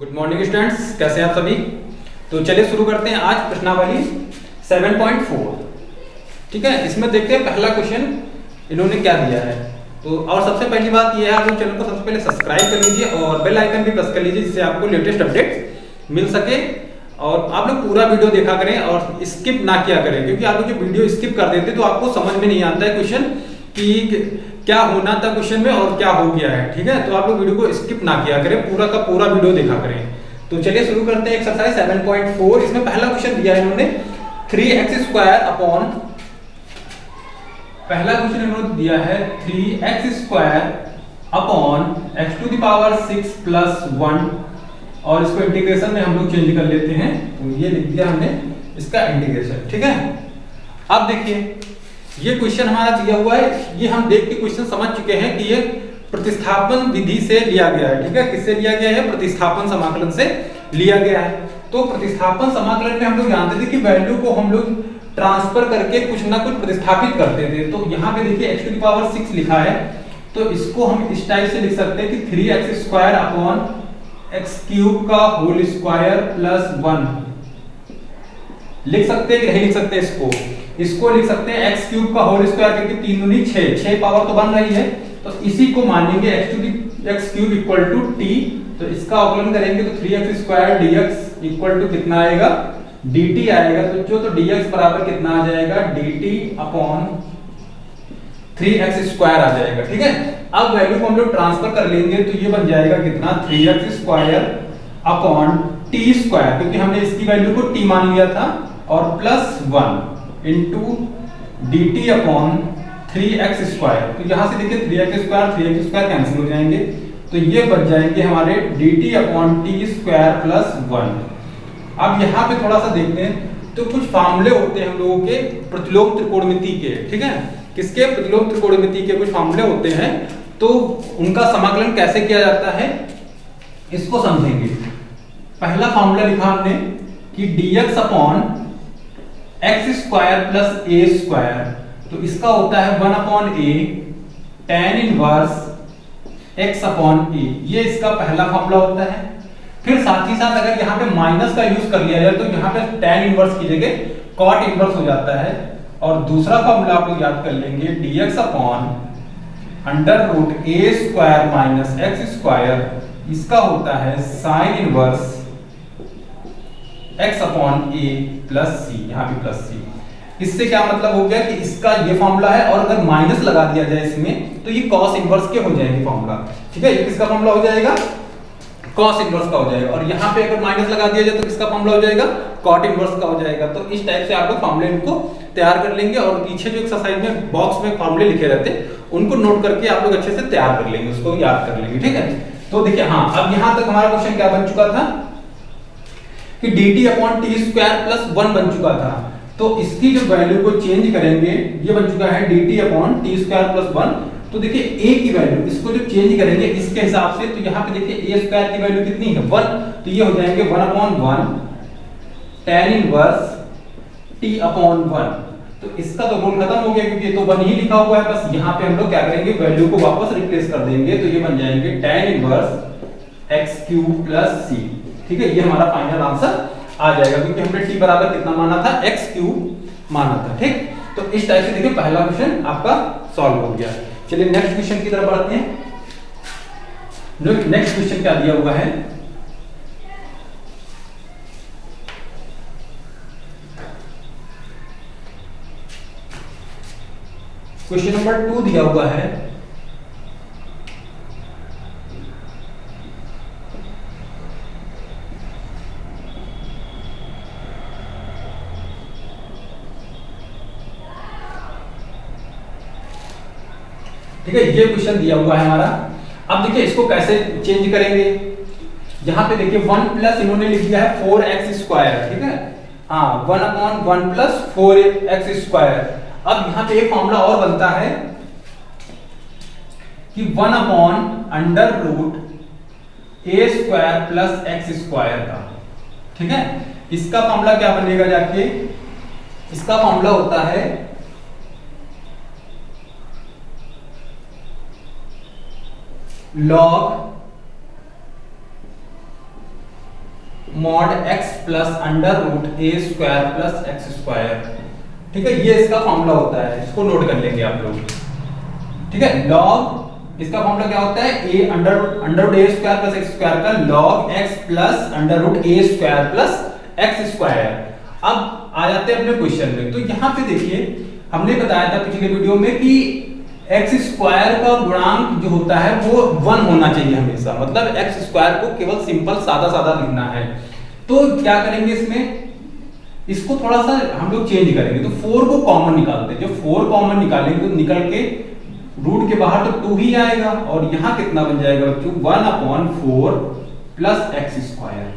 Good morning students, कैसे हैं आप सभी। तो चलिए शुरू करते हैं आज प्रश्नावली 7.4। ठीक है, इसमें देखते हैं पहला क्वेश्चन इन्होंने क्या दिया है। तो और सबसे पहली बात यह है, आप लोग चैनल को सबसे पहले सब्सक्राइब कर लीजिए और बेल आइकन भी प्रेस कर लीजिए, जिससे आपको लेटेस्ट अपडेट्स मिल सके। और आप लोग पूरा वीडियो देखा करें और स्किप ना किया करें, क्योंकि आप लोग जो वीडियो स्किप कर देते तो आपको समझ में नहीं आता है क्वेश्चन कि क्या होना था क्वेश्चन में और क्या हो गया है। ठीक है, तो आप लोग वीडियो को स्किप ना किया करें, पूरा का पूरा वीडियो देखा करें। तो चलिए शुरू करते हैं एक्सरसाइज 7.4। इसमें पहला क्वेश्चन दिया है इन्होंने 3x² अपॉन, पहला क्वेश्चन इन्होंने दिया है 3x² अपॉन x⁻⁶ प्लस 1, और इसको इंटीग्रेशन में हम लोग चेंज कर लेते हैं। तो ये लिख दिया हमने इसका इंटीग्रेशन। ठीक है, अब देखिए ये क्वेश्चन हमारा दिया हुआ है, ये हम देख के क्वेश्चन समझ चुके हैं कि ये प्रतिस्थापन विधि से लिया गया है। ठीक है, किससे लिया गया है? प्रतिस्थापन समाकलन से लिया गया है। तो प्रतिस्थापन समाकलन में हम लोग जानते थे कि वैल्यू को हम लोग ट्रांसफर करके कुछ ना कुछ प्रतिस्थापित करते थे। तो यहाँ पे देखिए x⁻⁶ लिखा है, तो इसको हम इस टाइप से लिख सकते हैं कि 3x² अपॉन x³ का होल स्क्वायर प्लस 1 लिख सकते हैं कि नहीं लिख सकते? इसको लिख सकते हैं x³ का होल स्क्वायर, क्योंकि 3 दूनी 6 पावर तो बन रही है। तो इसी को मानेंगे x³ इक्वल टू t। तो इसका अवकलन करेंगे तो 3x² dx इक्वल टू कितना आएगा? dt आएगा। तो dx बराबर कितना आ जाएगा? dt अपॉन 3x² आ जाएगा। ठीक है, अब वैल्यू को हम लोग ट्रांसफर कर लेंगे तो ये बन जाएगा कितना? 3x² अपॉन t², क्योंकि हमने इसकी वैल्यू को t मान लिया था, और plus 1 into dt upon 3x²। तो यहां से देखिए 3x² कैंसिल हो जाएंगे, तो ये बच जाएंगे हमारे dt अपॉन t² प्लस 1। अब यहाँ पे थोड़ा सा देखते हैं, तो कुछ फार्मूले होते हैं हम लोगों के प्रतिलोम त्रिकोणमिति के। ठीक है, किसके? प्रतिलोम त्रिकोणमिति के कुछ फार्मूले होते हैं, तो उनका समाकलन कैसे किया जाता है इसको समझेंगे। पहला फार्मूला लिखा हमने कि dx upon x² plus a², तो इसका होता है 1 upon a tan inverse x upon a। ये इसका पहला फार्मूला होता है। फिर साथ ही साथ अगर यहाँ पे माइनस का यूज कर लिया जाए तो यहाँ पे tan इनवर्स की जगह cot इनवर्स हो जाता है। और दूसरा फार्मूला आप लोग याद कर लेंगे, dx upon √a² minus x², इसका होता है sin inverse x upon a plus c। यहाँ भी प्लस c। इससे क्या मतलब हो गया कि इसका ये फार्मूला है, और अगर माइनस लगा दिया जाए इसमें तो ये cos इनवर्स के हो जाएंगे फार्मूला। ठीक है, ये किसका फार्मूला हो जाएगा? cos इनवर्स का हो जाएगा। और यहाँ पे अगर माइनस लगा दिया जाए तो किसका फार्मूला हो जाएगा? cot इनवर्स का हो जाएगा। तो इस टाइप से आप लोग फार्मूले इनको तैयार कर लेंगे, और पीछे जो एक्सरसाइज में बॉक्स में फार्मूले लिखे रहते हैं उनको नोट करके आप लोग अच्छे से तैयार कर लेंगे, उसको याद कर लेंगे। ठीक है, तो देखिए हाँ, अब यहाँ तक हमारा क्वेश्चन क्या बन चुका था कि dt अपॉन t² प्लस 1 बन चुका था। तो इसकी जो वैल्यू को चेंज करेंगे, ये बन चुका है dt अपॉन t² प्लस 1। तो देखिए a की वैल्यू, इसको जो चेंज करेंगे इसके हिसाब से, तो यहाँ पे देखिए a² की वैल्यू कितनी है? 1। तो ये हो जाएंगे 1 upon 1 tan inverse t upon 1। तो इसका तो रूल खत्म हो गया, क्योंकि ये तो 1 ही लिखा हुआ है। बस यहाँ पे हम लोग क्या करेंगे, वैल्यू को वापस रिप्लेस कर देंगे, तो ये बन जाएंगे tan inverse x³ plus c। ठीक है, ये हमारा फाइनल आंसर आ जाएगा, क्योंकि हमने t बराबर कितना माना था? x³ माना था। ठीक, तो इस टाइप से देखिए पहला क्वेश्चन आपका सॉल्व हो गया। चलिए नेक्स्ट क्वेश्चन की तरफ बढ़ते हैं। नेक्स्ट क्वेश्चन क्या दिया हुआ है? क्वेश्चन नंबर 2 दिया हुआ है, ठीक है, ये क्वेश्चन दिया हुआ है हमारा। अब देखिए इसको कैसे चेंज करेंगे। यहाँ पे देखिए 1 प्लस इन्होंने लिख दिया है 4x²। ठीक है, हाँ 1 अपॉन 1 प्लस 4x²। अब यहाँ पे एक फॉर्मूला और बनता है कि 1 अपॉन √a² प्लस x² का। ठीक है, इसका फॉर्मूला क्या बनेगा जाके? इसका फॉर्मूला होता है log mod x plus under root A square plus X square. ठीक है, ये इसका फॉर्मूला होता है, इसको नोट कर लेंगे आप लोग। ठीक है, लॉग इसका फॉर्मूला क्या होता है, a under root A square plus X square का log x plus under root A square plus X square. अब आ जाते हैं अपने क्वेश्चन में। तो यहाँ पे देखिए हमने बताया था पिछले वीडियो में कि एक्स स्क्वायर का गुणांक जो होता है वो 1 होना चाहिए हमेशा, मतलब एक्स स्क्वायर को केवल सिंपल सादा सादा लिखना है। तो क्या करेंगे इसमें, इसको थोड़ा सा हम लोग चेंज करेंगे। तो 4 को कॉमन निकालते हैं, जब 4 कॉमन निकालेंगे तो निकल के रूट के बाहर तो 2 ही आएगा, और यहाँ कितना बन जाएगा बच्चों, 1/4 प्लस एक्स स्क्वायर।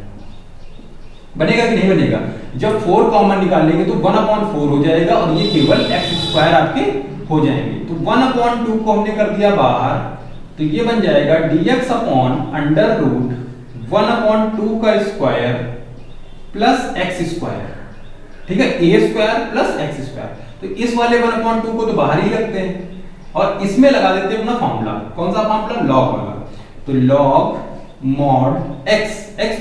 बनेगा कि नहीं बनेगा, जब 4 कॉमन निकालेंगे तो 1/4 हो जाएगा और ये केवल एक्स स्क्वायर आपके हो जाएंगे। तो 1/2 को हमने कर दिया बाहर, तो ये बन जाएगा dx अपॉन अंडर रूट 1/2 का स्क्वायर प्लस एक्स स्क्वायर। ठीक है, ए स्क्वायर प्लस एक्स स्क्वायर। तो इस वाले 1/2 को तो बाहर ही रखते हैं और इसमें लगा देते हैं अपना फॉर्मूला। कौन सा फॉर्मूला, लॉग वाला। तो लॉग मॉड x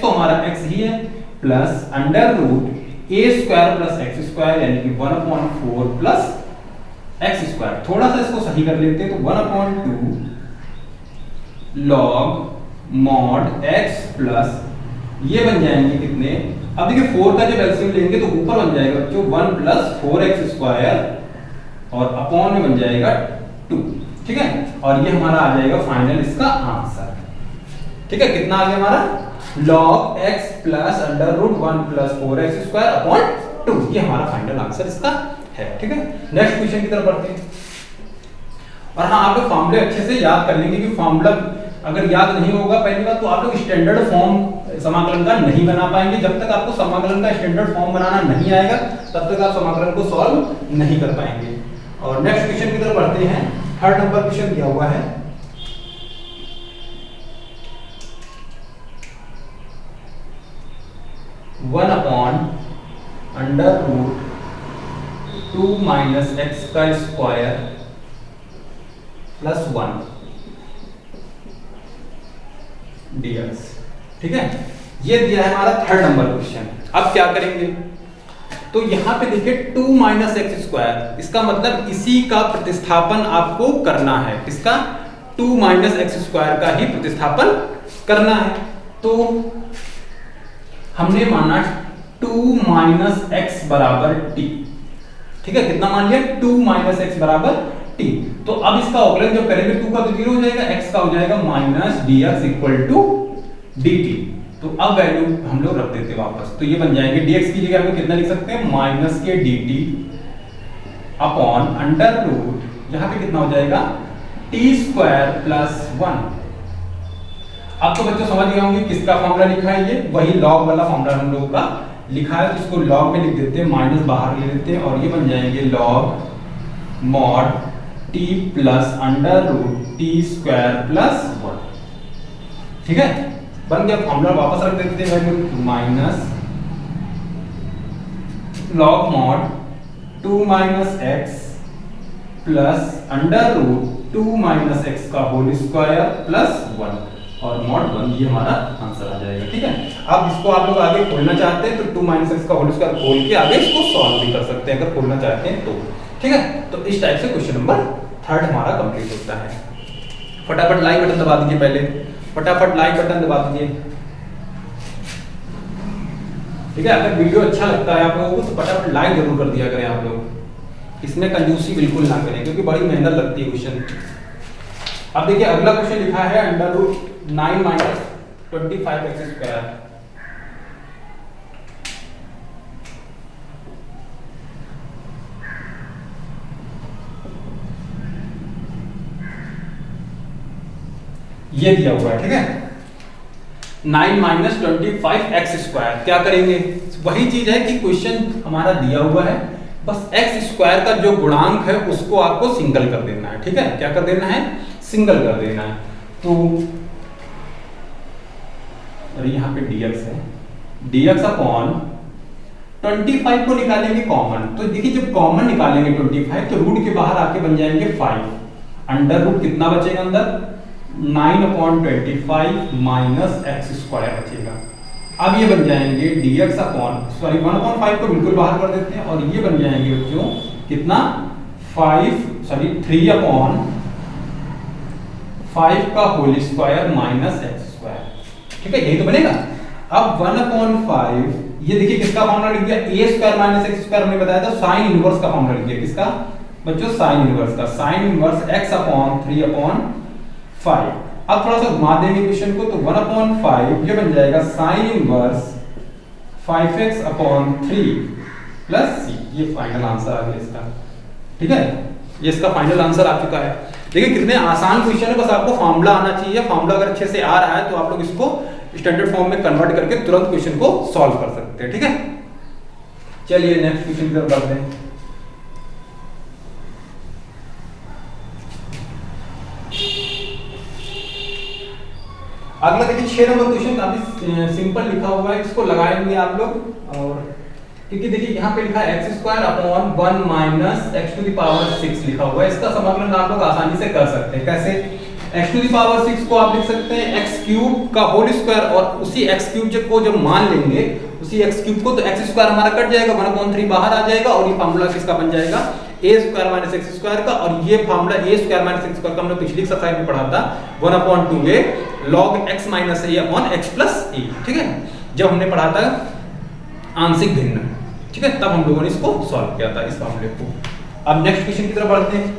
तो हमारा x ही है, plus under root A square plus X square, यानी कि 1/4 प्लस एक्स स्क्वायर। थोड़ा सा इसको सही कर लेते हैं, तो 1/2 लॉग मॉड x प्लस ये बन जाएंगे कितने, अब देखिए 4 का जब एलसीएम लेंगे तो ऊपर बन जाएगा बच्चों 1 प्लस 4x स्क्वायर और अपॉन में बन जाएगा 2। ठीक है, और ये हमारा आ जाएगा फाइनल इसका आंसर। ठीक है, कितना आ गया हमारा, log x plus under root 1 plus 4x square upon 2। ये हमारा फाइनल आंसर इसका है। ठीक है, नेक्स्ट क्वेश्चन की तरफ बढ़ते हैं। और हाँ, आप लोग फॉर्मूले अच्छे से याद कर लेंगे कि फॉर्मूला अगर याद नहीं होगा पहली बात तो आप लोग स्टैंडर्ड फॉर्म समाकलन का नहीं बना पाएंगे। जब तक आपको समाकलन का स्टैंडर्ड फॉर्म बनाना नहीं आएगा तब तक आप समाकलन को सॉल्व नहीं कर पाएंगे। और नेक्स्ट क्वेश्चन की तरफ बढ़ते हैं। थर्ड नंबर क्वेश्चन दिया हुआ है, one upon under root 2 minus x का स्क्वायर प्लस 1 dx। ठीक है, ये दिया है हमारा थर्ड नंबर क्वेश्चन। अब क्या करेंगे, तो यहां पे देखिए 2 माइनस एक्स स्क्वायर, इसका मतलब इसी का प्रतिस्थापन आपको करना है। इसका 2 माइनस एक्स स्क्वायर का ही प्रतिस्थापन करना है। तो हमने माना 2 माइनस एक्स बराबर टी। ठीक है, कितना मान लिया, 2 माइनस एक्स बराबर टी। तो अब इसका अवकलन जब करेंगे 2 का तो 0 हो जाएगा, x का हो जाएगा minus dx equal to dt। तो अब वैल्यू हम लोग रख देते हैं वापस, तो ये बन जाएंगे dx की जगह हम कितना लिख सकते हैं, माइनस के dt अपॉन अंडर रूट, यहाँ पे कितना हो जाएगा t स्क्वायर प्लस 1। अब तो बच्चों समझ गए होंगे किसका फॉर्मूला लिखा है, ये वही लॉग वाला फॉर्मूला हम लोग का लिखा है। तो इसको लॉग में लिख देते हैं, माइनस बाहर ले लेते हैं और ये बन जाएंगे log mod t plus under root t square plus 1। ठीक है, बन गया फॉर्मूला। वापस रख देते हैं minus log mod 2 minus x plus under root 2 minus x का होल स्क्वायर प्लस 1 और मॉड 1, ये हमारा आंसर आ जाएगा। ठीक है, अब इसको आप लोग आगे खोलना चाहते हैं तो 2 माइनस एक्स का होल स्क्वायर खोल के आगे इसको सॉल्व भी कर सकते हैं अगर खोलना चाहते हैं तो। ठीक है, तो इस टाइप से क्वेश्चन नंबर थर्ड हमारा कंप्लीट होता है। फटाफट लाइक बटन दबा दीजिए, पहले फटाफट लाइक बटन दबा दीजिए। ठीक है, अगर वीडियो अच्छा लगता है आप लोगों को तो फटाफट लाइक जरूर कर दिया करें आप लोग, इसमें कंजूसी बिल्कुल ना करें क्योंकि बड़ी मेहनत लगती है क्वेश्चन। अब देखिए अगला क्वेश्चन लिखा है under root 9 minus 25 x square. ये दिया हुआ है। ठीक है, 9 माइनस 25 एक्स स्क्वायर, क्या करेंगे, वही चीज है कि क्वेश्चन हमारा दिया हुआ है, बस एक्स स्क्वायर का जो गुणांक है उसको आपको सिंगल कर देना है। ठीक है, क्या कर देना है, सिंगल कर देना है। तो और यहाँ पे dx है, dx अपॉन 25 को निकालेंगे कॉमन। तो देखिए जब कॉमन निकालेंगे 25 तो रूट के बाहर आके बन जाएंगे 5, अंडर रूट कितना बचेगा अंदर, 9/25 माइनस एक्स स्क्वायर बचेगा। अब ये बन जाएंगे dx अपॉन, सॉरी 1/5 को बिल्कुल बाहर कर देते हैं, और ये बन जाएंगे बच्चों कितना 5 का whole square minus x square. ठीक है, यही तो बनेगा। अब 1/5 ये देखिए किसका फॉर्मूला लिख दिया, a square minus x square हमने बताया था, साइन इनवर्स का फॉर्मूला लिख दिया। किसका बच्चों, साइन इनवर्स का, साइन इनवर्स x अपॉन 3/5। अब थोड़ा सा घुमा देंगे क्वेश्चन को, तो 1/5 ये बन जाएगा sine inverse 5x upon 3 plus c। ये फाइनल आंसर आ गया इसका। ठीक है, ये इसका फाइनल आंसर आ चुका है। देखिए कितने आसान क्वेश्चन है, बस आपको फॉर्मूला आना चाहिए। फॉर्मूला अगर अच्छे से आ रहा है तो आप लोग इसको स्टैंडर्ड फॉर्म में कन्वर्ट करके तुरंत क्वेश्चन को सॉल्व कर सकते हैं। ठीक है, चलिए नेक्स्ट क्वेश्चन की तरफ बढ़ते हैं। अगला देखिए 6 नंबर क्वेश्चन काफी सिंपल लिखा हुआ है, इसको लगाएंगे आप लोग। और क्योंकि देखिए यहाँ पे लिखा है x square upon 1 minus x to the power 6 लिखा हुआ है, इसका समाकलन आप लोग आसानी से कर सकते हैं। कैसे, x टू द पावर 6 को आप लिख सकते हैं x क्यूब का होल स्क्वायर, और उसी x क्यूब को जब मान लेंगे उसी x क्यूब को, तो x स्क्वायर हमारा कट जाएगा, 1/3 बाहर आ जाएगा, और ये फार्मूला किसका बन जाएगा, a square minus x square का। और ये formula a square minus x square का हमने पिछली एक्सरसाइज में पढ़ा था 1/2a log x minus a upon x plus a। ठीक है, जब हमने पढ़ा था आंशिक भिन्न। ठीक है, तब हम लोगों ने इसको सॉल्व किया था इस फार्मूले को। अब नेक्स्ट क्वेश्चन की तरफ बढ़ते हैं।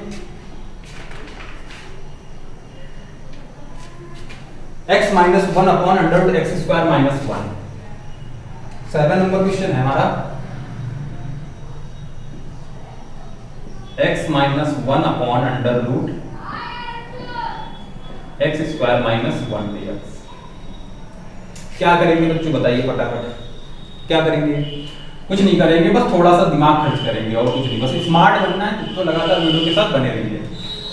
x minus 1 upon under root x square minus 1। 7 नंबर क्वेश्चन है हमारा। x minus 1 upon under root x square minus 1 dx। क्या करेंगे बच्चों, बताइए फटाफट, क्या करेंगे? कुछ नहीं करेंगे, बस थोड़ा सा दिमाग खर्च करेंगे और कुछ नहीं, बस स्मार्ट बनना है। तो लगातार वीडियो के साथ बने रहिए।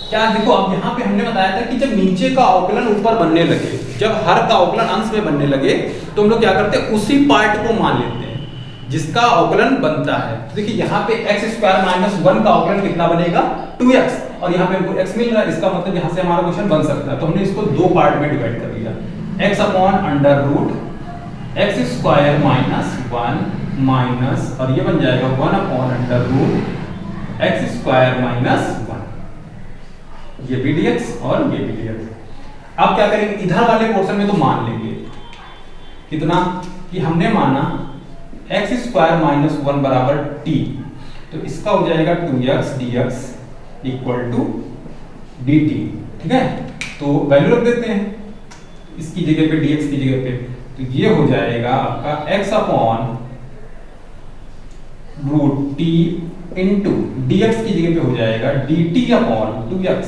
क्या देखो, अब यहाँ पे हमने बताया था कि जब नीचे का अवकलन ऊपर बनने लगे, जब हर का अवकलन अंश में बनने लगे, तो हम लोग क्या करते हैं, उसी पार्ट को मान लेते हैं जिसका अवकलन बनता है। तो देखिए यहाँ पे x स्क्वायर माइनस 1 का अवकलन कितना बनेगा, 2x, और यहाँ पे हमको x मिल रहा है, इसका मतलब यहाँ से हमारा क्वेश्चन बन सकता है। तो हमने इसको दो पार्ट में डिवाइड कर दिया, x upon under root x square minus 1 minus, और ये बन जाएगा 1 upon under root x square minus 1, ये भी dx और ये भी dx। अब क्या करेंगे, इधर वाले पोर्शन में तो मान लेंगे कितना, कि हमने माना एक्स स्क्वायर माइनस 1 बराबर t, तो इसका हो जाएगा 2x dx equal to dt। ठीक है, तो वैल्यू रख देते हैं इसकी जगह पे, dx की जगह पे, तो ये हो जाएगा आपका x upon root t into dx की जगह पे हो जाएगा dt अपॉन 2x।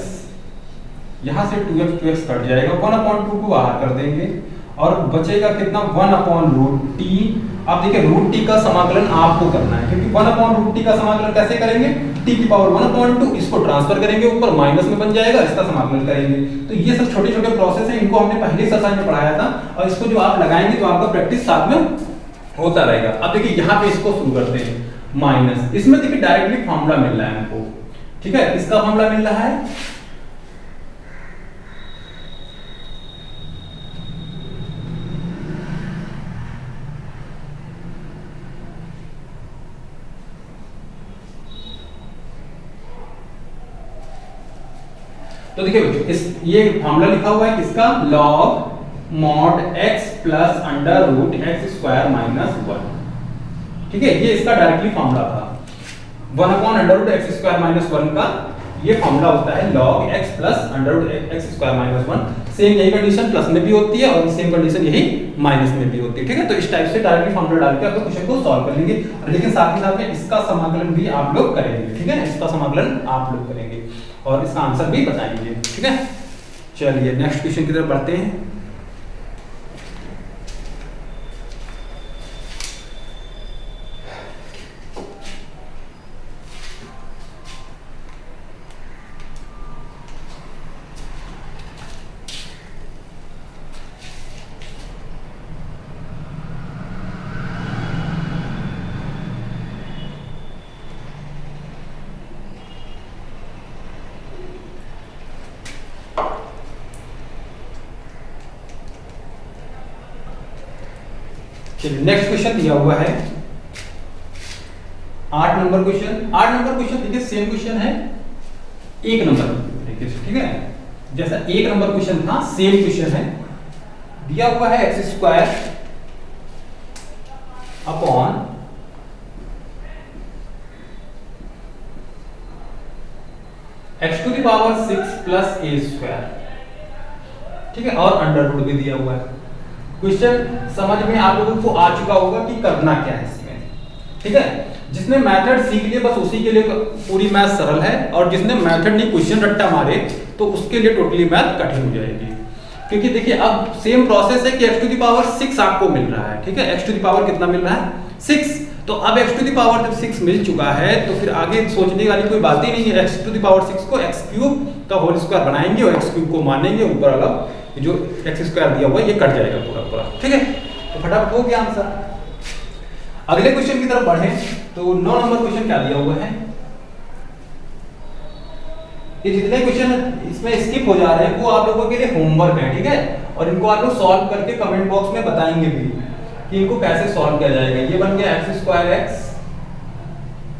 यहां से 2x कट जाएगा, 1/2 को बाहर कर देंगे, और बचेगा कितना, 1/रूट t। अब देखिए रूट t का समाकलन आपको करना है, क्योंकि 1/रूट t का समाकलन कैसे करेंगे, t की पावर 1/2, इसको ट्रांसफर करेंगे ऊपर, माइनस में बन जाएगा, इसका समाकलन करेंगे। तो ये सब छोटे छोटे प्रोसेस हैं, इनको हमने पहले एक्सरसाइज में पढ़ाया था, और इसको जो आप लगाएंगे तो आपका प्रैक्टिस साथ में होता रहेगा। अब देखिए यहाँ पे इसको शुरू करते हैं, माइनस, इसमें देखिए डायरेक्टली फॉर्मूला मिल रहा है हमको। ठीक है, इसका फॉर्मूला मिल रहा है तो देखिए इस ये फार्मूला लिखा हुआ है किसका, log mod x plus under root x square minus 1। ठीक है, ये इसका डायरेक्टली फार्मूला था, 1 upon under root x square minus 1 का ये फार्मूला होता है log x plus under root x square minus 1। Same यही कंडीशन प्लस में भी होती है, और सेम कंडीशन यही माइनस में भी होती है। ठीक है, तो इस टाइप से डायरेक्टली फार्मूला डाल के आप लोग क्वेश्चन को सॉल्व कर लेंगे, लेकिन साथ ही साथ में इसका समाकलन भी आप लोग करेंगे। ठीक है, इसका समाकलन आप लोग करेंगे और इसका आंसर भी बताएंगे। ठीक है, चलिए नेक्स्ट क्वेश्चन की तरफ बढ़ते हैं। चलिए नेक्स्ट क्वेश्चन दिया हुआ है 8 नंबर क्वेश्चन। 8 नंबर क्वेश्चन देखिए सेम क्वेश्चन है 1 नंबर तरीके से, ठीक है, जैसा 1 नंबर क्वेश्चन था सेम क्वेश्चन है। दिया हुआ है x square upon x to the power 6 plus A square, ठीक है, और अंडर रूट भी दिया हुआ है। क्वेश्चन समझ में आप लोगों को आ चुका होगा कि करना क्या है इसमें, ठीक है। जिसने मेथड सीख लिया बस उसी के लिए पूरी मैथ सरल है, और जिसने मेथड नहीं क्वेश्चन रट्टा मारे तो उसके लिए टोटली मैथ कठिन हो जाएगी। क्योंकि देखिए अब सेम प्रोसेस है कि x टू द पावर 6 आपको मिल रहा है, ठीक है, x टू द पावर कितना मिल रहा है 6। तो अब x टू द पावर जब 6 मिल चुका है तो फिर आगे सोचने वाली कोई बात ही नहीं है। x टू द पावर 6 को x क्यूब का होल स्क्वायर बनाएंगे और x क्यूब को मानेंगे, ऊपर वाला जो x स्क्वायर दिया हुआ है ये कट जाएगा पूरा पूरा, ठीक है। तो फटाफट हो गया आंसर। अगले क्वेश्चन की तरफ बढ़े तो 9 नंबर क्वेश्चन क्या दिया हुआ है। ये जितने क्वेश्चन इसमें स्किप हो जा रहे हैं वो आप लोगों के लिए होमवर्क है, ठीक है, और इनको आप लोग सॉल्व करके कमेंट बॉक्स में बताएंगे भी कि इनको कैसे सॉल्व किया जाएगा। ये बन गया x square x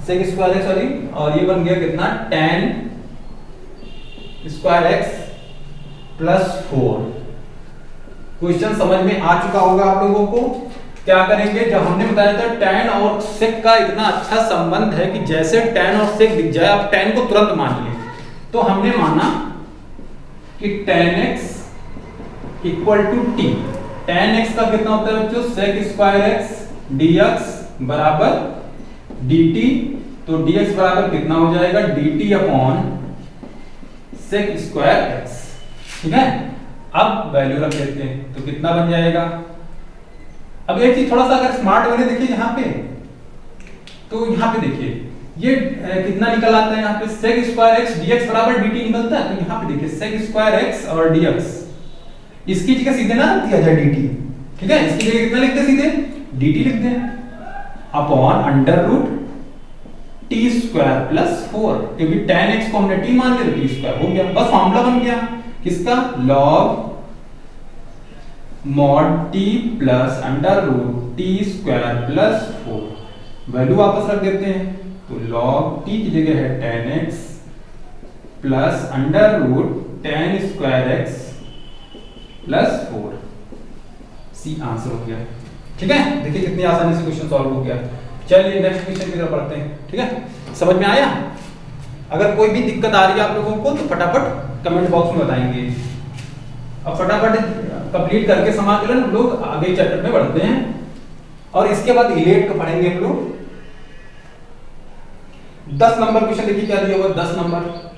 sec square x sorry, और ये बन गया कितना tan square x plus 4। Question समझ में आ चुका होगा आप लोगों को। क्या करेंगे, जब हमने बताया था tan और sec का इतना अच्छा संबंध है कि जैसे tan और sec दिख जाए आप tan को तुरंत मान लिए, तो हमने माना कि tan x equal to t। tan x का कितना होता है बच्चों sec स्क्वायर x dx बराबर dt, तो dx बराबर कितना हो जाएगा dt upon sec square x, ठीक है। अब वैल्यू रख लेते हैं तो कितना बन जाएगा। अब एक चीज थोड़ा सा अगर स्मार्ट वे देखिए यहाँ पे, तो यहाँ पे देखिए ये कितना निकल आता है, यहाँ पे sec स्क्वायर x dx बराबर dt निकलता है। तो यहाँ पे देखिए sec स्क्वायर x और dx, इसकी जगह सीधे ना दिया जाए dt, ठीक है, इसकी जगह कितना लिखते हैं सीधे dt लिखते हैं upon under root t square plus 4, क्योंकि tan x को हमने t मान लिया तो t स्क्वायर हो गया, बस फार्मूला बन गया किसका log mod t plus under root t square plus 4। Value वापस रख देते हैं तो log t की जगह है tan x plus under root tan square x plus 4। C answer हो गया, ठीक है। देखिए कितनी आसानी से क्वेश्चन सॉल्व हो गया। चलिए नेक्स्ट क्वेश्चन की तरफ बढ़ते हैं, ठीक है। समझ में आया। अगर कोई भी दिक्कत आ रही है आप लोगों को तो फटाफट कमेंट बॉक्स में बताएंगे। अब फटाफट कंप्लीट करके समाकलन हम लोग आगे चैप्टर में बढ़ते हैं, और इसके बाद इलेट का पढ़ेंगे हम लोग। 10 नंबर क्वेश्चन देखिए क्या दिया हुआ 10 नंबर।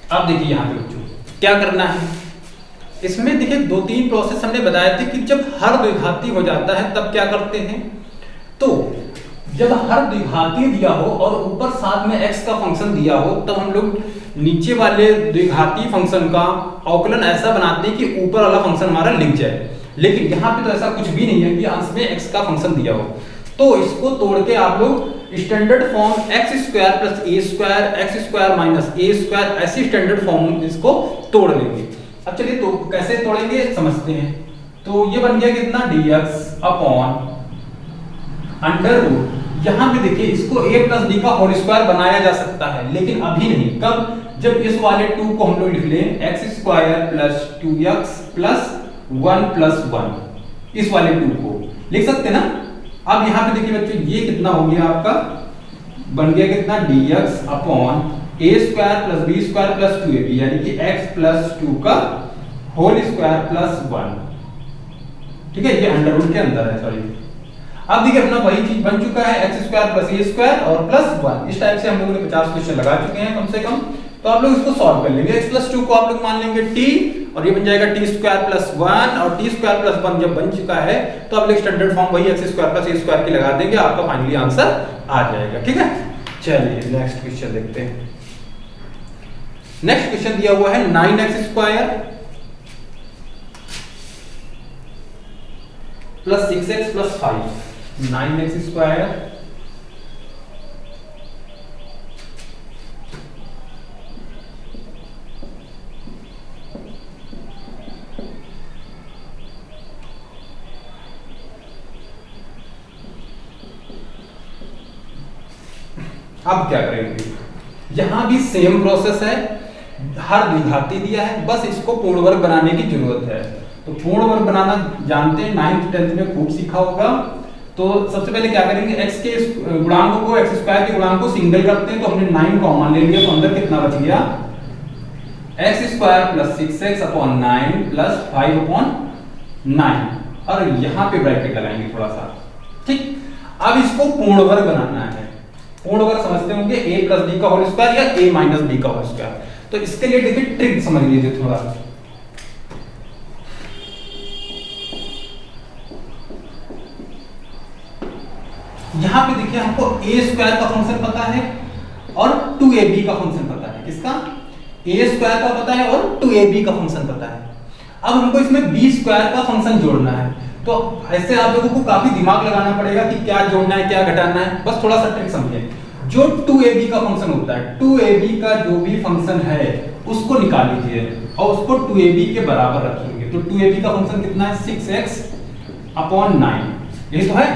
अब देखिए यहाँ पे बच्चों क्या करना है। इसमें देखिए 2-3 प्रोसेस हमने बताए थे कि जब हर द्विघाती हो जाता है तब क्या करते हैं। तो जब हर द्विघाती दिया हो और ऊपर साथ में x का फंक्शन दिया हो तब हम लोग नीचे वाले द्विघाती फंक्शन का अवकलन ऐसा बनाते हैं कि ऊपर वाला फंक्शन हमारा लिख जाए। लेकिन यहाँ पे तो ऐसा कुछ भी नहीं है कि अंश में x का फंक्शन दिया हो, तो इसको तोड़ के आप लोग standard form X square plus A square X square minus A square ऐसी स्टैंडर्ड फॉर्म इसको तोड़ लेंगे। अब चलिए तो कैसे तोड़ेंगे समझते हैं। तो ये बन गया कितना dx अपॉन अंडर रूट, यहाँ पे देखिए इसको a प्लस डी का होल स्क्वायर बनाया जा सकता है, लेकिन अभी नहीं। कब, जब इस वाले 2 को हम लोग लिख लें x square plus 2x plus 1 plus 1, इस वाले 2 को लिख सकते ना। अब यहाँ पे देखिए बच्चों ये कितना हो गया आपका, बन गया कितना dx upon a square plus b square plus 2ab, यानी कि x प्लस 2 का होल स्क्वायर प्लस 1, ठीक है, ये अंडर रूट के अंदर है, सॉरी। अब देखिए अपना वही चीज बन चुका है एक्स स्क्वायर प्लस ए स्क्वायर और प्लस 1। इस टाइप से हम लोगों ने 50 क्वेश्चन लगा चुके हैं कम से कम। तो आप लोग इसको सॉल्व कर लेंगे। x प्लस 2 को आप लोग मान लेंगे t, और ये बन जाएगा t स्क्वायर प्लस 1, और t स्क्वायर प्लस 1 जब बन चुका है तो आप लोग स्टैंडर्ड फॉर्म वही x square plus a square की लगा देंगे, आपका फाइनली आंसर आ जाएगा। ठीक है, चलिए नेक्स्ट क्वेश्चन देखते हैं। नेक्स्ट क्वेश्चन दिया हुआ है 9x square plus 6x plus 5। 9x square अब क्या करेंगे, यहां भी सेम प्रोसेस है, हर द्विघाती दिया है, बस इसको पूर्ण वर्ग बनाने की जरूरत है। तो पूर्ण वर्ग बनाना जानते हैं, 9th 10th में खूब सीखा होगा। तो सबसे पहले क्या करेंगे, x के गुणांकों को, x स्क्वायर के गुणांक को सिंगल करते हैं। तो हमने 9 कॉमन ले लिया, तो अंदर कितना बच गया, x square plus 6x upon 9 plus 5 upon 9, और यहां पे ब्रैकेट लगाएंगे थोड़ा सा। ठीक, अब इसको पूर्ण वर्ग बनाना है। पूर्ण वर्ग समझते होंगे a प्लस b का होल स्क्वायर या a माइनस b का होल स्क्वायर। तो इसके लिए देखिए ट्रिक समझ लीजिए थोड़ा। यहां पे देखिए हमको a स्क्वायर का फंक्शन पता है और 2ab का फंक्शन पता है। किसका, a स्क्वायर का पता है और 2ab का फंक्शन पता है। अब हमको इसमें b स्क्वायर का फंक्शन जोड़ना है। तो ऐसे आप लोगों को काफी दिमाग लगाना पड़ेगा कि क्या जोड़ना है क्या घटाना है। बस थोड़ा सा ट्रिक समझिए। जो 2ab का फंक्शन होता है, 2ab का जो भी फंक्शन है उसको निकाल लीजिए और उसको 2ab के बराबर रखेंगे। तो 2ab का फंक्शन कितना है, 6x अपॉन 9, यही तो है।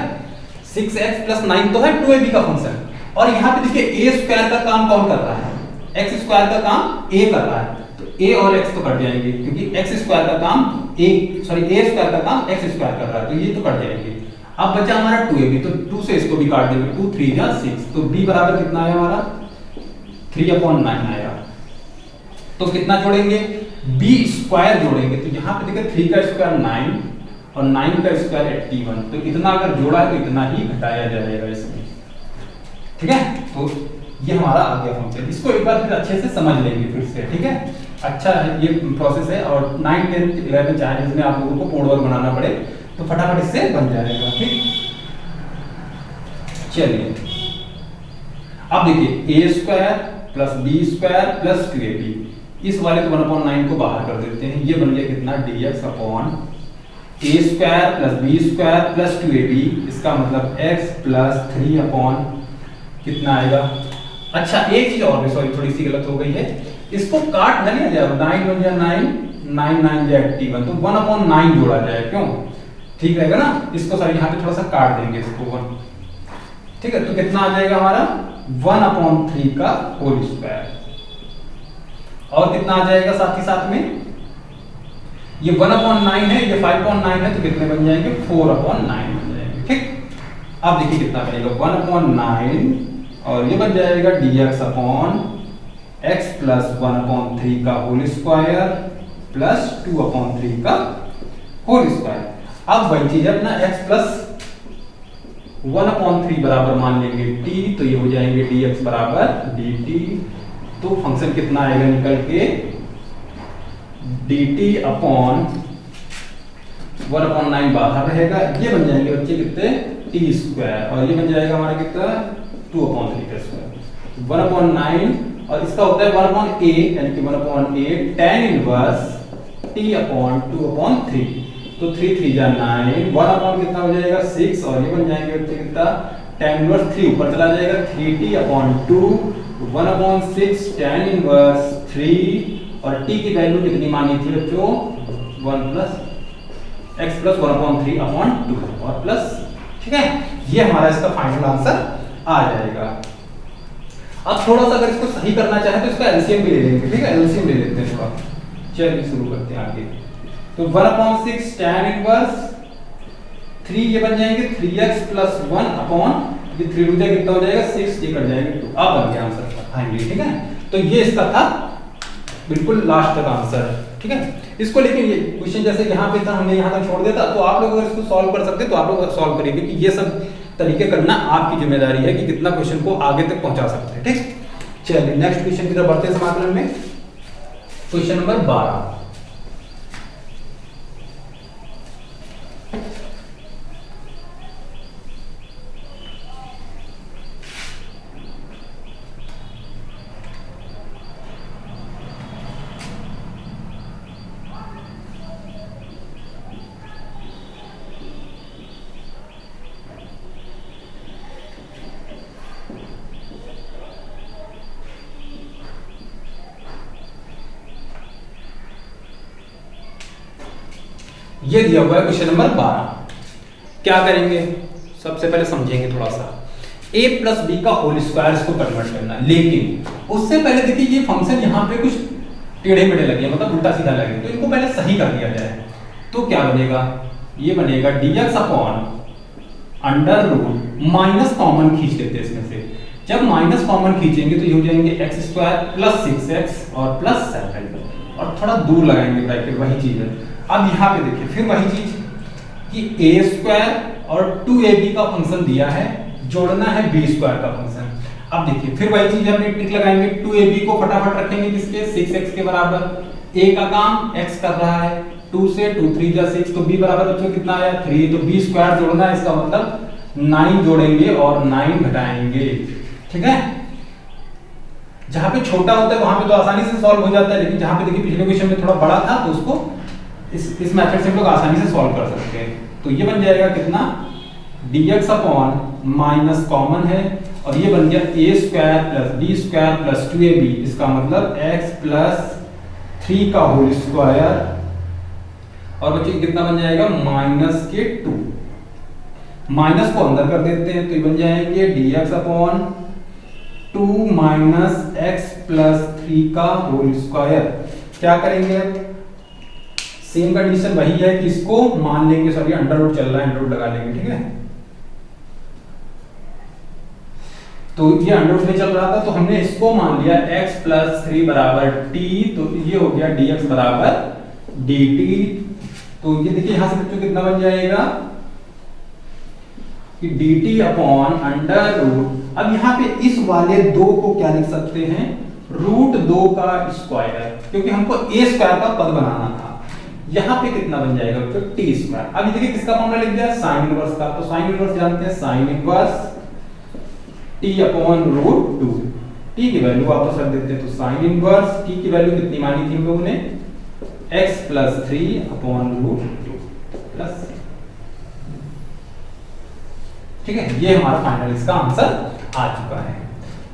6x प्लस 9 तो है 2ab का फंक्शन। और यहाँ पे देखिए a स्क्वायर का काम कौन कर रहा है, x स्क्वायर का काम a कर रहा है। तो a और x तो कट जाएंगे, क्योंकि x स्क्वायर का काम a स्क्वायर का काम x स्क्वायर कर रहा है, तो ये तो कट जाएंगे। अब बचा हमारा 2ab, तो 2 से इसको भी काट देंगे, 2 3 या 6, तो b बराबर कितना आया हमारा, 3 अपॉन 9 आया। तो कितना जोड़ेंगे, b स्क्वायर जोड़ेंगे। तो यहाँ पे देखिए 3 का स्क्वायर 9 और 9 का स्क्वायर 81, तो इतना अगर जोड़ा है तो इतना ही घटाया जाएगा इसमें। ठीक है, तो ये हमारा आ गया फंक्शन। इसको एक बार फिर अच्छे से समझ लेंगे फिर से। ठीक है, अच्छा है ये प्रोसेस है। और 9 10 11 चाहे जिसमें आप लोगों को पूर्ण वर्ग बनाना पड़े तो फटाफट इससे बन जाएगा। ठीक, चलिए अब देखिए a square plus b square plus 2ab, इस वाले को 1/9 को बाहर कर देते हैं। ये बन गया कितना, dx upon a square plus b square plus 2ab, इसका मतलब x प्लस 3 अपॉन कितना आएगा। अच्छा एक चीज और, सॉरी थोड़ी सी गलत हो गई है, इसको काट ना लिया जाए, 9 1 जा 9, 9 9 जा 81, तो 1/9 जोड़ा जाए, क्यों, ठीक रहेगा ना। इसको सर यहाँ पे थोड़ा सा काट देंगे इसको 1। ठीक है, तो कितना आ जाएगा हमारा 1/3 का होल स्क्वायर, और कितना आ जाएगा साथ ही साथ में, ये 1/9 है, ये 5/9 है, तो कितने बन जाएंगे, 4/9 बन जाएंगे। ठीक, अब देखिए कितना बनेगा, 1/9 और ये बन जाएगा dx अपॉन x प्लस 1/3 का होल स्क्वायर प्लस 2/3 का होल स्क्वायर। अब वही चीज है अपना x प्लस 1/3 बराबर मान लेंगे t, तो ये हो जाएंगे dx बराबर dt। तो फंक्शन कितना आएगा निकल के, dt अपॉन 1/9 बाहर रहेगा, ये बन जाएंगे बच्चे कितने, t स्क्वायर, और ये बन जाएगा हमारा कितना 2/3 का स्क्वायर, 1/9, और इसका होता है 1/a, यानी कि 1/a tan inverse t upon 2/3, तो 3 3 जा 9, 1/, कितना हो जाएगा 6, और ये बन जाएंगे बच्चे कितना, tan इनवर्स 3 ऊपर चला जाएगा, 3t अपॉन 2, 1/6 tan इनवर्स 3, और t की वैल्यू कितनी मानी थी बच्चों, 1 प्लस x प्लस 1/3 अपॉन 2 और प्लस। ठीक है, ये हमारा इसका फाइनल आंसर आ जाएगा। अब थोड़ा सा अगर इसको सही करना चाहे तो इसका एलसीएम भी ले लेंगे। ठीक है, एलसीएम ले लेते हैं थोड़ा, चलिए शुरू करते हैं आगे। तो 1/6 tan इनवर्स 3, ये बन जाएंगे 3x प्लस 1 अपॉन, ये 3 रुपया कितना हो जाएगा 6, ये कट जाएंगे 2, अब बन गया आंसर फाइनली। ठीक है, तो ये इसका था बिल्कुल लास्ट तक आंसर। ठीक है, इसको लेकिन ये क्वेश्चन जैसे यहाँ पे था, हमने यहाँ तक छोड़ दिया था, तो आप लोग अगर इसको सॉल्व कर सकते तो आप लोग सॉल्व करिए, क्योंकि ये सब तरीके करना आपकी जिम्मेदारी है कि कितना क्वेश्चन को आगे तक पहुंचा सकते हैं। ठीक, चलिए नेक्स्ट क्वेश्चन की तरफ बढ़ते हैं समाकलन में। Question number 12। ये दिया हुआ है क्वेश्चन नंबर 12। क्या करेंगे, सबसे पहले समझेंगे थोड़ा सा a प्लस बी का होल स्क्वायर इसको कन्वर्ट करना है। लेकिन उससे पहले देखिए ये फंक्शन यहाँ पे कुछ टेढ़े मेढ़े लगे, मतलब उल्टा सीधा लगे, तो इनको पहले सही कर दिया जाए। तो क्या बनेगा, ये बनेगा dx upon under root minus common खींच लेते हैं इसमें से। जब माइनस कॉमन खींचेंगे तो ये हो जाएंगे एक्स स्क्वायर प्लस 6x और प्लस 7 और थोड़ा दूर लगाएंगे ब्रैकेट, वही चीज है। अब यहाँ पे देखिए फिर वही चीज कि a स्क्वायर और 2ab का फंक्शन दिया है, जोड़ना है b स्क्वायर का फंक्शन। अब देखिए फिर वही चीज हमने ट्रिक लगाएंगे, 2ab को फटाफट रखेंगे किसके, 6x के बराबर। a का काम x कर रहा है, 2 से 2 3 जा 6, तो b बराबर बच्चों कितना आया 3, तो b स्क्वायर जोड़ना है, इसका मतलब 9 जोड़ेंगे और 9 घटाएंगे। ठीक है, जहां पे छोटा होता है वहां पे तो आसानी से सॉल्व हो जाता है, लेकिन जहां पे देखिए पिछले क्वेश्चन में थोड़ा बड़ा था तो उसको इस मेथड से हम लोग आसानी से सॉल्व कर सकते हैं। तो ये बन जाएगा कितना, dx अपॉन माइनस कॉमन है और ये बन गया a square plus b square plus 2ab, इसका मतलब x प्लस 3 का होल स्क्वायर और बच्चे कितना बन जाएगा माइनस के 2। माइनस को अंदर कर देते हैं तो ये बन जाएंगे dx upon 2 minus x plus 3 का होल स्क्वायर। क्या करेंगे, सेम कंडीशन वही है कि इसको मान लेंगे, सॉरी अंडर रूट चल रहा है, अंडर रूट लगा लेंगे। ठीक है, तो ये अंडर रूट में चल रहा था तो हमने इसको मान लिया x प्लस 3 बराबर t, तो ये हो गया dx बराबर dt। तो ये देखिए यहां से बच्चों कितना बन जाएगा कि dt अपॉन अंडर रूट। अब यहाँ पे इस वाले 2 को क्या लिख सकते हैं, रूट 2 का स्क्वायर, क्योंकि हमको a स्क्वायर का पद बनाना था। यहाँ पे कितना बन जाएगा बच्चों टी स्क्वायर। अब देखिए किसका फॉर्मूला लिख दिया, साइन इनवर्स का। तो साइन इनवर्स जानते हैं, sine inverse t upon root 2। T की वैल्यू वापस रख देते हैं, तो साइन इनवर्स टी की वैल्यू कितनी मानी थी हम लोगों ने, x प्लस 3 अपॉन रूट 2 प्लस। ठीक है, ये हमारा फाइनल इसका आंसर आ चुका है।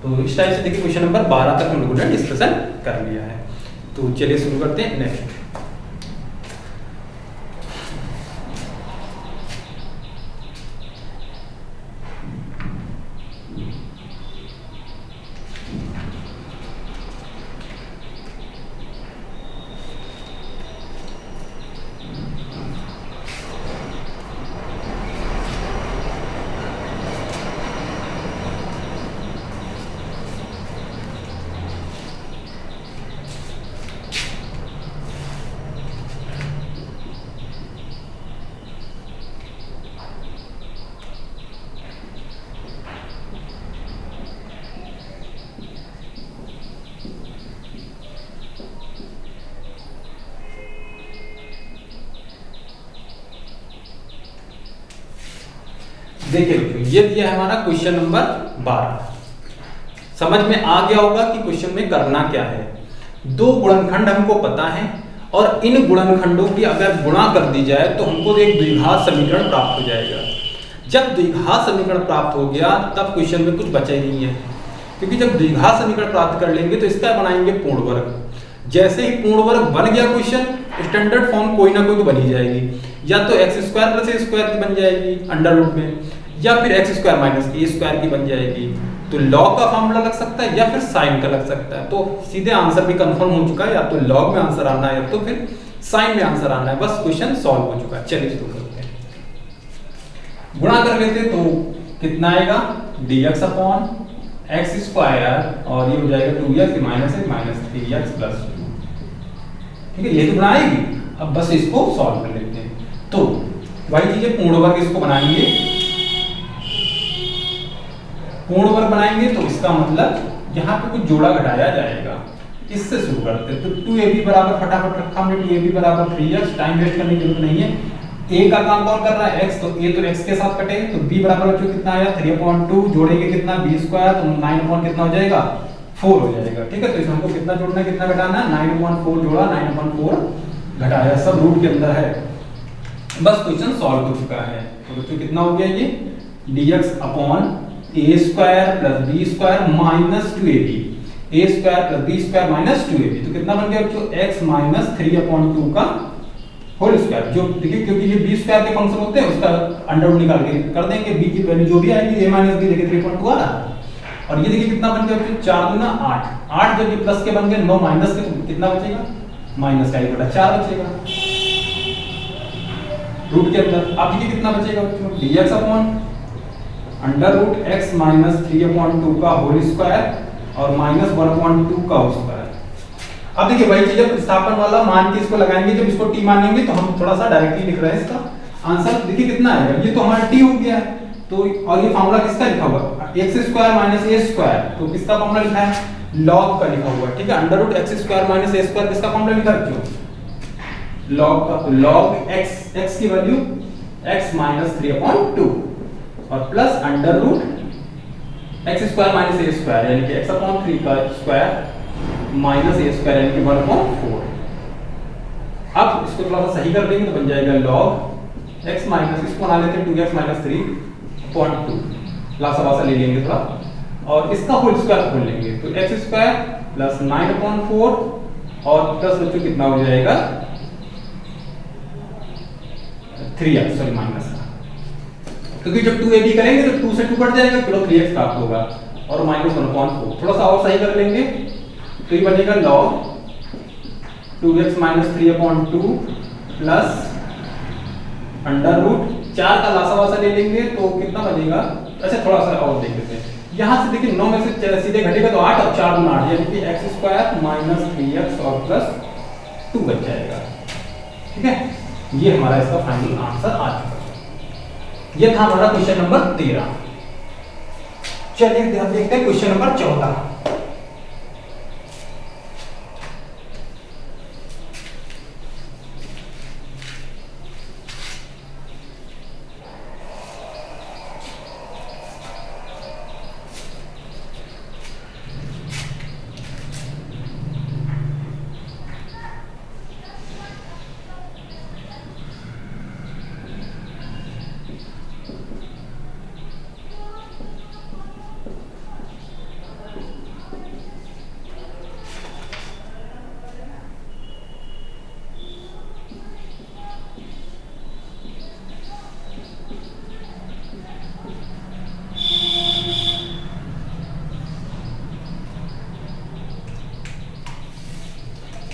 तो इस टाइप से देखिए क्वेश्चन नंबर 12 तक हम लोगों ने डिस्कशन कर लिया है। तो चलिए शुरू करते हैं नेक्स्ट। देखिए बच्चों ये दिया हमारा क्वेश्चन नंबर 12। समझ में आ गया होगा कि क्वेश्चन में करना क्या है। दो गुणनखंड हमको पता है और इन गुणनखंडों की अगर गुणा कर दी जाए तो हमको एक द्विघात समीकरण प्राप्त हो जाएगा। जब द्विघात समीकरण प्राप्त हो गया तब क्वेश्चन में कुछ बचा ही नहीं है, क्योंकि जब द्विघात समीकरण प्राप्त कर लेंगे तो इसका बनाएंगे पूर्ण वर्ग। जैसे ही पूर्ण वर्ग बन गया क्वेश्चन, स्टैंडर्ड फॉर्म कोई ना कोई तो बन ही जाएगी, या तो एक्स स्क्वायर प्लस ए स्क्वायर की बन जाएगी अंडर रूट में, या फिर x square minus A square की बन जाएगी। तो लॉग का फॉर्मूला लग सकता है या फिर साइन का लग सकता है। तो सीधे आंसर भी कंफर्म हो चुका है, या तो लॉग में आंसर आना है या तो फिर साइन में आंसर आना है। बस क्वेश्चन सॉल्व हो चुका है। चलिए शुरू करते हैं। गुणा कर लेते तो कितना आएगा, dx अपॉन एक्स स्क्वायर और ये हो जाएगा 2x माइनस 3x प्लस 2। ठीक है, ये तो बनाएगी। अब बस इसको सॉल्व कर लेते हैं। तो वही चीजें पूर्ण वर्ग इसको बनाएंगे, पूर्ण वर्ग बनाएंगे तो इसका मतलब यहाँ पे कुछ जोड़ा घटाया जाएगा। इससे शुरू करते हैं। तो 2ab बराबर फटाफट रखा हमने 2ab बराबर 3x, टाइम वेस्ट करने की जरूरत नहीं है। a का काम कौन कर रहा है x, तो a तो x के साथ कटेगा, तो b बराबर बच्चों कितना आया 3/2, जोड़ेंगे कितना b स्क्वायर, तो 9 कितना हो जाएगा 4 हो जाएगा। ठीक है, तो इसमें हमको कितना जोड़ना है कितना घटाना है, 9/4 जोड़ा 9/4 घटाया, सब रूट के अंदर है। बस क्वेश्चन सॉल्व हो चुका है। तो बच्चों कितना हो गया ये dx upon a square plus b square minus 2ab, a square plus b square minus 2ab, तो कितना बन गया बच्चों x माइनस 3/2 का होल स्क्वायर। जो देखिए क्योंकि ये b स्क्वायर के फंक्शन होते हैं उसका अंडर रूट निकाल के कर देंगे, b की वैल्यू जो भी आएगी a माइनस b देखिए 3.2 आ रहा है। और ये देखिए कितना बन गया बच्चों 4 दूना 8, 8 जब ये प्लस के बन गए 9 माइनस के, तो कितना बचेगा माइनस का 1/4 बचेगा रूट के अंदर। अब देखिए कितना बचेगा बच्चों dx upon under root x minus 3/2 का होल स्क्वायर और माइनस 1/2 का होल स्क्वायर। अब देखिए वही चीज प्रतिस्थापन वाला मान के इसको लगाएंगे, जब इसको t मानेंगे तो हम थोड़ा सा डायरेक्टली लिख रहे हैं इसका आंसर। देखिए कितना आएगा, ये तो हमारा t हो गया है, तो और ये फार्मूला किसका लिखा हुआ x square minus a square, तो किसका फार्मूला लिखा है log का लिखा हुआ है। ठीक है, under root x square minus a square किसका फार्मूला लिखा है क्यों log का, तो log x की वैल्यू x माइनस 3/2 और plus under root x square minus a square यानी कि x अपॉन 3 का स्क्वायर माइनस a स्क्वायर यानी कि 1/4। अब इसको थोड़ा सा सही कर देंगे तो बन जाएगा log x माइनस, इसको बना लेते हैं 2x माइनस 3/2, लासा वासा ले लेंगे थोड़ा और इसका होल स्क्वायर खोल लेंगे, तो x स्क्वायर प्लस 9/4 और प्लस बच्चों कितना हो जाएगा 3x, सॉरी माइनस का, क्योंकि जब 2ab करेंगे तो 2 से 2 कट जाएगा, तो 3x प्राप्त होगा और माइनस 1/4। थोड़ा सा और सही कर लेंगे तो ये बनेगा log 2x minus 3/2 plus under root 4 का लासा वासा ले लेंगे तो कितना बनेगा, अच्छा थोड़ा सा और देख लेते हैं। यहाँ से देखिए 9 में से सीधे घटेगा तो 8 और 4 गुना 8 यानी कि x स्क्वायर माइनस 3x और प्लस 2 बच जाएगा। ठीक है, ये हमारा इसका फाइनल आंसर आ चुका है। ये था हमारा क्वेश्चन नंबर 13। चलिए देखते हैं क्वेश्चन नंबर 14।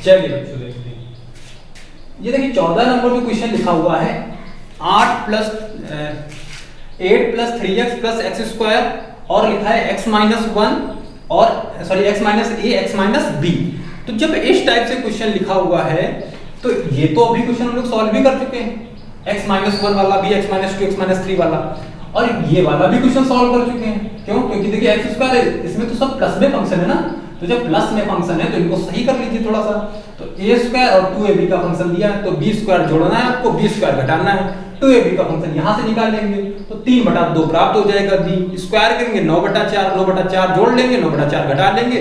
चलिए बच्चों देखते हैं, ये देखिए 14 नंबर जो क्वेश्चन लिखा हुआ है 8 plus 3x plus X square और लिखा है x माइनस 1 और sorry x minus a x minus b। तो जब इस टाइप से क्वेश्चन लिखा हुआ है तो ये तो अभी क्वेश्चन हम लोग सॉल्व भी कर चुके हैं, x माइनस 1 वाला भी, x माइनस 2 x माइनस 3 वाला, और ये वाला भी क्वेश्चन सॉल्व कर चुके हैं। क्यों, क्योंकि देखिए x स्क्वायर इसमें तो सब प्लस में फंक्शन है ना, तो जब प्लस में फंक्शन है तो इनको सही कर लीजिए थोड़ा सा। तो a स्क्वायर और 2ab का फंक्शन दिया है तो b स्क्वायर जोड़ना है आपको, b स्क्वायर घटाना है, 2ab का फंक्शन यहां से निकाल लेंगे तो 3/2 प्राप्त हो जाएगा, b स्क्वायर करेंगे 9/4, 9/4 जोड़ लेंगे, 9/4 घटा लेंगे,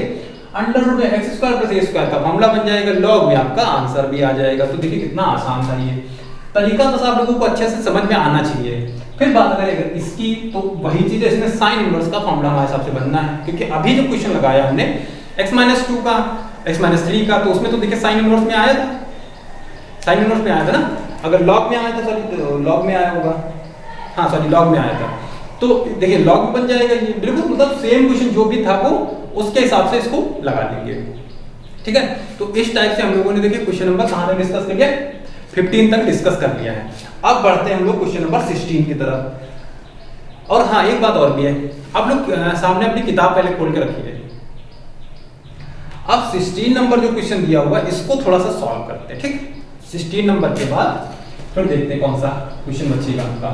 अंडर रूट में x square plus a square का फॉर्मूला बन जाएगा, log में आपका आंसर भी आ जाएगा। तो देखिए कितना आसान था ये तरीका, बस आप लोगों को अच्छे से समझ में आना चाहिए। फिर बात करेंगे इसकी, तो वही चीज है, इसमें साइन इनवर्स का फॉर्मूला हमारे हिसाब से बनना है, क्योंकि अभी जो क्वेश्चन लगाया हमने x माइनस 2 का x माइनस 3 का, तो उसमें तो देखिए साइन इनवर्स में आया था, साइन इनवर्स में आया था ना, अगर लॉग में आया था, सॉरी लॉग में आया होगा, हाँ सॉरी लॉग में आया था, तो देखिए लॉग में बन जाएगा ये, बिल्कुल मतलब सेम क्वेश्चन जो भी था वो उसके हिसाब से इसको लगा लेंगे। ठीक है, तो इस टाइप से हम लोगों ने देखिए क्वेश्चन नंबर कहाँ तक डिस्कस कर लिया, 15 तक डिस्कस कर लिया है। अब बढ़ते हैं हम लोग क्वेश्चन नंबर 16 की तरफ। और हाँ एक बात और भी है, आप लोग सामने अपनी किताब पहले खोल के रखिए। अब 16 नंबर जो क्वेश्चन दिया हुआ इसको थोड़ा सा सॉल्व करते हैं। ठीक, 16 नंबर के बाद फिर देखते हैं कौन सा क्वेश्चन बचेगा आपका।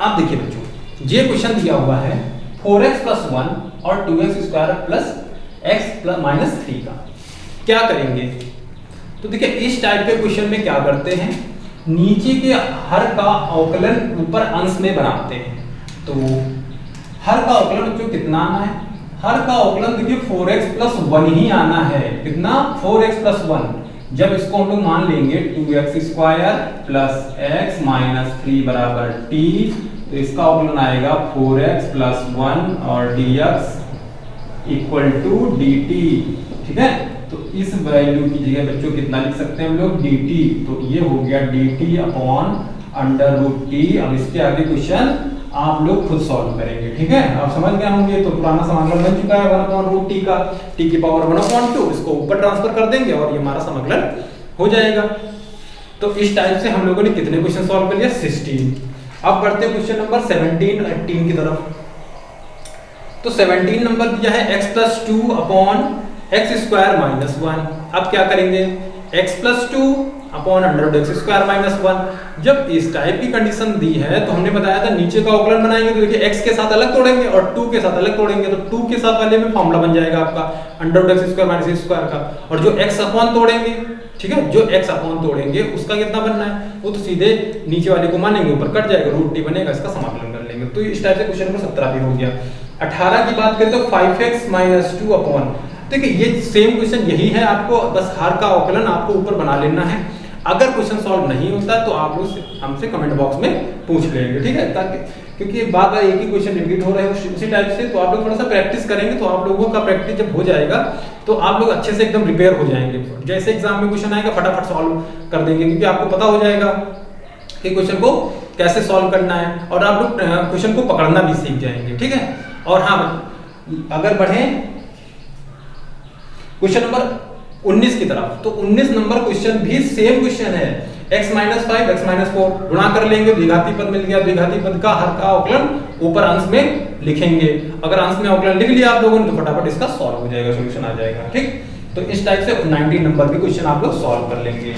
आप देखिए बच्चों, ये क्वेश्चन दिया हुआ है 4x + 1 और 2x² + x - 3 का क्या करेंगे। तो देखिए इस टाइप के क्वेश्चन में क्या करते हैं, नीचे के हर का अवकलन ऊपर अंश में बनाते हैं। तो हर का अवकलन बच्चों कितना आना है, हर का अवकलन देखिए 4x + 1 ही आना है। कितना, 4x + 1। जब इसको हम लोग मान लेंगे 2x² + x - 3 = t, तो इसका अवकलन आएगा 4x + 1 और dx = dt। ठीक है, तो इस वैल्यू की जगह बच्चों कितना लिख सकते हैं हम लोग, dt। तो ये हो गया dt/√t। अब इसके आगे क्वेश्चन आप लोग खुद सॉल्व करेंगे। ठीक है, आप समझ गए होंगे। तो पुराना समाकलन बन चुका है 1/√t का, t की पावर 1/2, इसको ऊपर ट्रांसफर कर देंगे और ये हमारा समाकलन हो जाएगा। तो इस टाइप से हम लोगों ने कितने क्वेश्चन सॉल्व कर लिया, 16। अब बढ़ते हैं क्वेश्चन नंबर 17 और 18 की तरफ। तो 17 नंबर दिया है x + 2/x² - 1। अब क्या करेंगे, x + 2/√x² - 1। जब इस टाइप की कंडीशन दी है तो हमने बताया था नीचे का अवकलन बनाएंगे तो देखिए x के साथ अलग तोड़ेंगे और 2 के साथ अलग तोड़ेंगे। तो 2 के साथ वाले में फॉर्मूला बन जाएगा आपका √x² - x² का। और जो x अपॉन तोड़ेंगे, ठीक है, जो x अपॉन तोड़ेंगे उसका कितना बनना है, वो तो सीधे नीचे वाले को मानेंगे, ऊपर कट जाएगा, √t बनेगा, इसका समाकलन कर लेंगे। तो इस टाइप से क्वेश्चन नंबर 17 भी हो गया। 18 की बात करें तो 5x - 2 देखिए ये सेम क्वेश्चन यही है, आपको बस हर का अवकलन आपको ऊपर बना लेना है। अगर क्वेश्चन सॉल्व नहीं होता तो आप लोग हमसे कमेंट बॉक्स में पूछ लेंगे। ठीक है, ताकि क्योंकि बार बार एक ही क्वेश्चन रिपीट हो रहे हैं उसी टाइप से, तो आप लोग थोड़ा सा प्रैक्टिस करेंगे तो आप लोगों का प्रैक्टिस जब हो जाएगा तो आप लोग अच्छे से एकदम प्रिपेयर हो जाएंगे। जैसे एग्जाम में क्वेश्चन आएगा फटाफट सॉल्व कर देंगे, क्योंकि आपको पता हो जाएगा कि क्वेश्चन को कैसे सॉल्व करना है और आप लोग क्वेश्चन को पकड़ना भी सीख जाएंगे। ठीक है, और हाँ अगर बढ़े क्वेश्चन नंबर 19 की तरफ, तो 19 नंबर क्वेश्चन भी सेम क्वेश्चन है। x - 5 x - 4 गुणा कर लेंगे, द्विघाती पद मिल गया, द्विघाती पद का हर का अवकलन ऊपर अंश में लिखेंगे। अगर अंश में अवकलन लिख लिया आप लोगों ने तो फटाफट इसका सॉल्व हो जाएगा, सॉल्यूशन आ जाएगा। ठीक, तो इस टाइप से 19 नंबर के क्वेश्चन आप लोग सॉल्व कर लेंगे,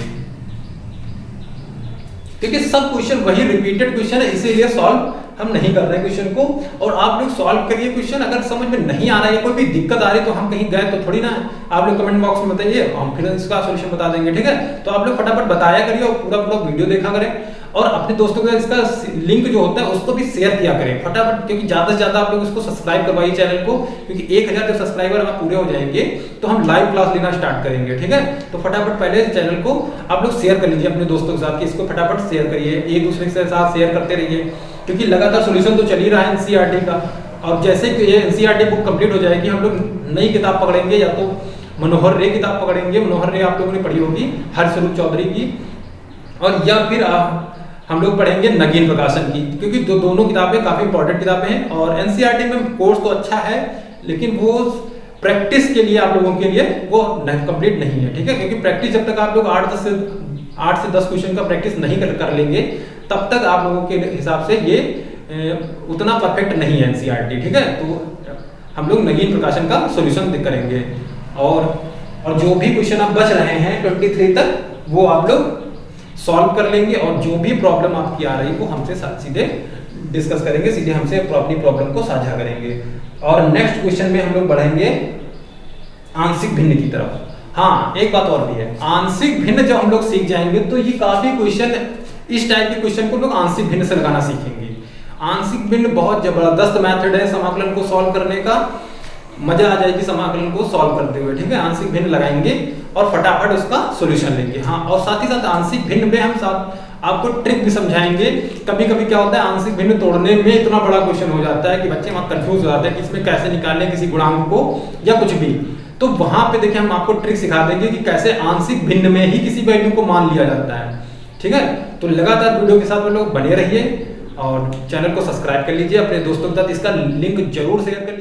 क्योंकि सब क्वेश्चन वही रिपीटेड क्वेश्चन है, इसीलिए सॉल्व हम नहीं कर रहे हैं क्वेश्चन को। और आप लोग सॉल्व करिए क्वेश्चन, अगर समझ में नहीं आ रहा है या कोई भी दिक्कत आ रही है तो हम कहीं गए तो थोड़ी ना, आप लोग कमेंट बॉक्स में बताइए, हम फिर इसका सॉल्यूशन बता देंगे। ठीक है, तो आप लोग फटाफट बताया करिए और पूरा वीडियो देखा करें और अपने दोस्तों के साथ इसका लिंक जो होता है उसको भी शेयर किया करें फटाफट, क्योंकि ज्यादा से ज्यादा आप लोग इसको सब्सक्राइब करवाइए चैनल को, क्योंकि 1000 जब सब्सक्राइबर हमारे पूरे हो जाएंगे तो हम लाइव क्लास लेना स्टार्ट करेंगे। ठीक है, तो फटाफट पहले चैनल को आप लोग शेयर कर लीजिए अपने दोस्तों के साथ, कि इसको फटाफट शेयर करिए, एक दूसरे के साथ शेयर करते रहिए, क्योंकि लगातार सॉल्यूशन तो चल ही रहा है एनसीईआरटी का। और जैसे कि ये एनसीईआरटी बुक कंप्लीट हो जाएगी हम लोग नई किताब पकड़ेंगे, या तो मनोहर रे किताब पकड़ेंगे, मनोहर रे आप लोगों ने पढ़ी होगी हरस्वरूप चौधरी की, और या फिर हम लोग पढ़ेंगे नगीन प्रकाशन की, क्योंकि दोनों किताबें काफी इंपॉर्टेंट किताबें हैं। और एनसीईआरटी में कोर्स तो अच्छा है लेकिन वो प्रैक्टिस के लिए आप लोगों के लिए वो कंप्लीट नहीं है। ठीक है, क्योंकि प्रैक्टिस जब तक आप लोग 8 से 10 क्वेश्चन का प्रैक्टिस नहीं कर लेंगे तब तक आप लोगों के हिसाब से ये उतना परफेक्ट नहीं है एनसीईआरटी। ठीक है, तो हम लोग नगीन प्रकाशन का सॉल्यूशन करेंगे और जो भी क्वेश्चन आप बच रहे हैं 23 तक वो आप लोग सॉल्व कर लेंगे, और जो भी प्रॉब्लम आपकी आ रही है वो हमसे सीधे डिस्कस करेंगे, सीधे हमसे अपनी प्रॉब्लम को साझा करेंगे। और नेक्स्ट क्वेश्चन में हम लोग बढ़ेंगे आंशिक भिन्न की तरफ। हाँ, एक बात और भी है, आंशिक भिन्न जब हम लोग सीख जाएंगे तो ये काफी क्वेश्चन, इस टाइप के क्वेश्चन को लोग आंशिक भिन्न से लगाना सीखेंगे। आंशिक भिन्न बहुत जबरदस्त मेथड है समाकलन को सॉल्व करने का, मजा आ जाएगी समाकलन को सॉल्व करते हुए। ठीक है, आंशिक भिन्न लगाएंगे और फटाफट उसका सॉल्यूशन लेंगे। हाँ, और साथ ही साथ आंशिक भिन्न में हम आपको ट्रिक भी समझाएंगे। कभी कभी क्या होता है आंशिक भिन्न तोड़ने में इतना बड़ा क्वेश्चन हो जाता है कि बच्चे वहां कंफ्यूज हो जाते हैं कि इसमें कैसे निकालने किसी गुणांक को या कुछ भी, तो वहां पे देखिए हम आपको ट्रिक सिखा देंगे कि कैसे आंशिक भिन्न में ही किसी वैल्यू को मान लिया जाता है। ठीक है, तो लगातार वीडियो के साथ लोग बने रहिए और चैनल को सब्सक्राइब कर लीजिए, अपने दोस्तों के साथ इसका लिंक जरूर शेयर करिए।